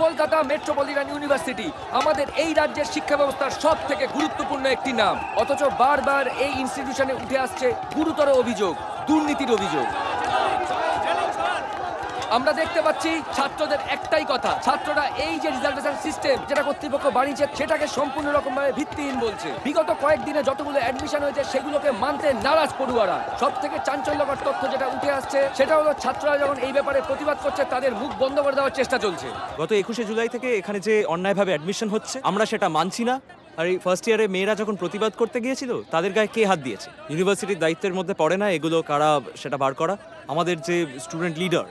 Kolkata metropolitan university আমাদের এই রাজ্যের শিক্ষা ব্যবস্থার সব থেকে গুরুত্বপূর্ণ একটি নাম, অথচ বারবার এই ইনস্টিটিউশনে উঠে আসছে গুরুতর অভিযোগ, দুর্নীতির অভিযোগ। আমরা দেখতে পাচ্ছি ছাত্রদের একটাই কথা, ছাত্ররা এই যে রিজার্ভেশন সিস্টেম যেটা কর্তৃপক্ষ বানিয়েছে সেটাকে সম্পূর্ণ রকমভাবে ভিত্তিহীন বলছে। বিগত কয়েকদিনে যতগুলো অ্যাডমিশন হয়েছে সেগুলোকে মানতে নারাজ পড়ুয়ারা। সব থেকে চাঞ্চল্যকর তথ্য যেটা উঠে আসছে সেটা হলো ছাত্ররা যখন এই ব্যাপারে প্রতিবাদ করছে তাদের মুখ বন্ধ করে দেওয়ার চেষ্টা চলছে। গত 21শে জুলাই থেকে এখানে যে অন্যায়ভাবে অ্যাডমিশন হচ্ছে আমরা সেটা মানছি না। আর এই ফার্স্ট ইয়ারে মেয়েরা যখন প্রতিবাদ করতে গিয়েছিল তাদের গায়ে কে হাত দিয়েছে? ইউনিভার্সিটির দায়িত্বের মধ্যে পড়ে না এগুলো কারা সেটা বার করা? আমাদের যে স্টুডেন্ট লিডার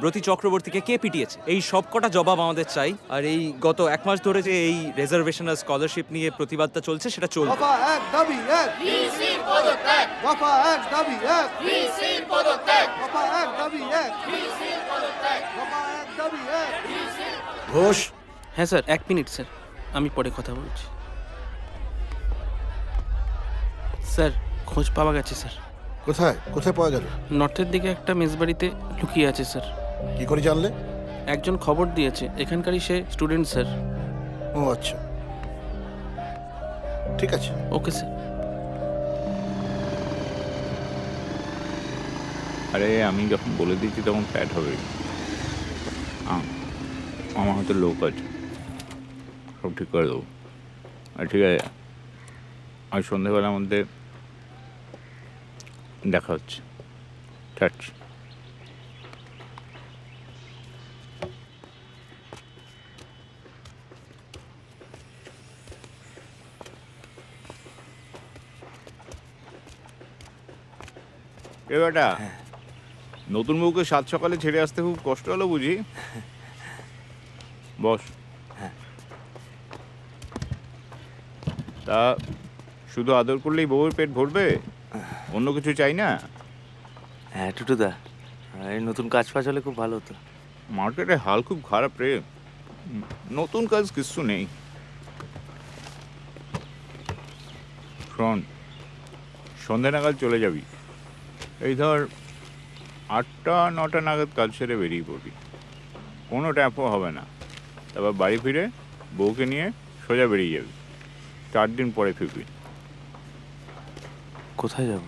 ব্রতী চক্রবর্তীকে কে পিটিয়েছে? এই সব কটা জবাব আমাদের চাই। আর এই গত 1 মাস ধরে যে এই রিজার্ভেশন আর স্কলারশিপ নিয়ে প্রতিবাদটা চলছে সেটা চলবে। দফা এক দাবি এক ভিসির পদত্যাগ, দফা এক দাবি এক ভিসির পদত্যাগ, দফা এক দাবি এক ভিসির পদত্যাগ, দফা এক দাবি এক ভিসির। ঘোষ, হ্যাঁ স্যার, 1 মিনিট স্যার, আমি পরে কথা বলছি। স্যার, খোঁজ পাওয়া গেছে স্যার। কোথায় কোথায় পাওয়া গেল? নর্থের দিকে একটা মেসবাড়িতে লুকিয়ে আছে স্যার। কি করে জানলে? একজন খবর দিয়েছে, এখানকারই সে স্টুডেন্ট স্যার। ও আচ্ছা, ঠিক আছে। Okay sir. আরে আমি যখন বলে দিচ্ছি তখন ফ্ল্যাট হবে। আমার হয়তো লোক আছে, সব ঠিক করে দেবো। আর ঠিক আছে, আজ সন্ধ্যেবেলার মধ্যে দেখা হচ্ছে। টাচ। এ বেটা, নতুন বউকে সাত সকালে ছেড়ে আসতে খুব কষ্ট হলো বুঝি? বস। তা শুধু আদর করলেই বউয়ের পেট ভরবে? অন্য কিছু চাই না? হ্যাঁ টুটুদা, এই নতুন কাজ ফাজ হলে খুব ভালো হতো। মার্কেটে হাল খুব খারাপ রে, নতুন কাজ কিছু নেই। শোন, সন্ধে নাগাদ চলে যাবি। এই ধর 8টা-9টা নাগাদ কাজ সেরে বেরিয়ে পড়বি। কোনো ট্যাপও হবে না। তারপর বাড়ি ফিরে বউকে নিয়ে সোজা বেরিয়ে যাবি। 4 দিন পরে ফিরবি। কোথায় যাব?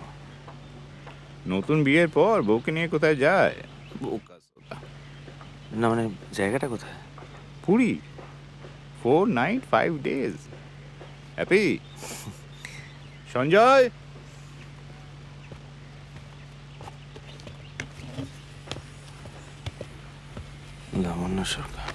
নতুন বিয়ের পর বউকে নিয়ে কোথায় যায়? না মানে জায়গাটা কোথায়? Puri. 4 night 5 days। Happy? Sanjay, Labanya Sarkar.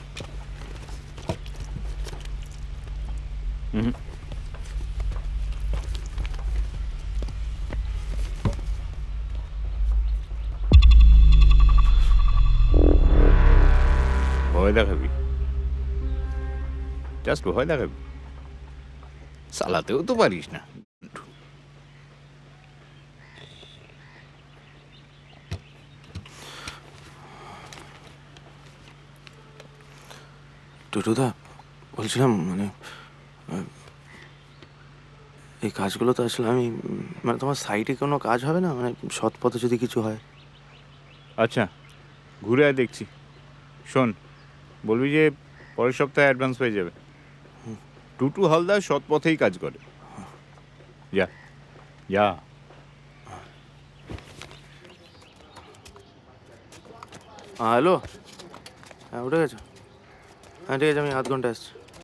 ভয় দেখাবি? জাস্ট ভয় দেখাবি? চালাতেও তো পারিস না। টুটুদা, বলছিলাম মানে এই কাজগুলো তো আসলে আমি মানে তোমার সাইটে কোনো কাজ হবে না, মানে সৎ পথে যদি কিছু হয়? আচ্ছা, ঘুরে আয় দেখছি। শোন, বলবি যে পরের সপ্তাহে অ্যাডভান্স পেয়ে যাবে। টুটু হালদার সৎ পথেই কাজ করে। যা যা। হ্যালো, হ্যাঁ উঠে গেছো? হ্যাঁ ঠিক আছে, আমি 0.5 ঘন্টা আসছি।